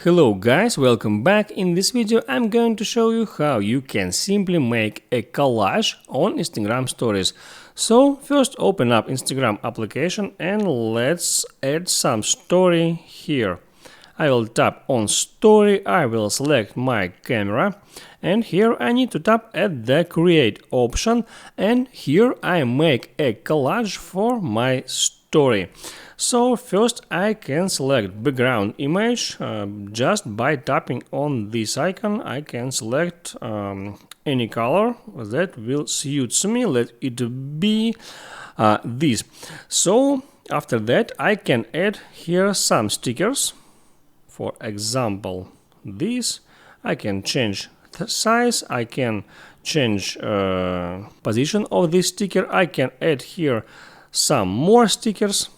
Hello guys, welcome back. In this video I'm going to show you how you can simply make a collage on Instagram stories. So first open up Instagram application and let's add some story here. I will tap on story, I will select my camera and here I need to tap at the create option and here I make a collage for my story. So first I can select background image. Just by tapping on this icon I can select any color that will suit me. Let it be this. So after that I can add here some stickers. For example, this. I can change the size, I can change position of this sticker, I can add here some more stickers,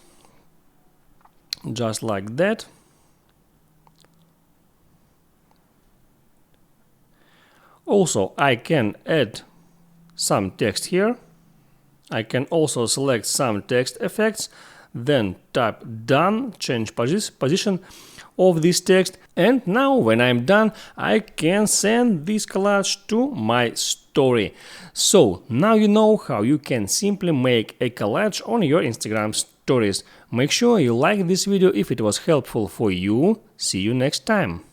just like that. Also, I can add some text here. I can also select some text effects, then tap done, change position of this text, and now when I'm done I can send this collage to my story. So now you know how you can simply make a collage on your Instagram stories. Make sure you like this video if it was helpful for you. See you next time.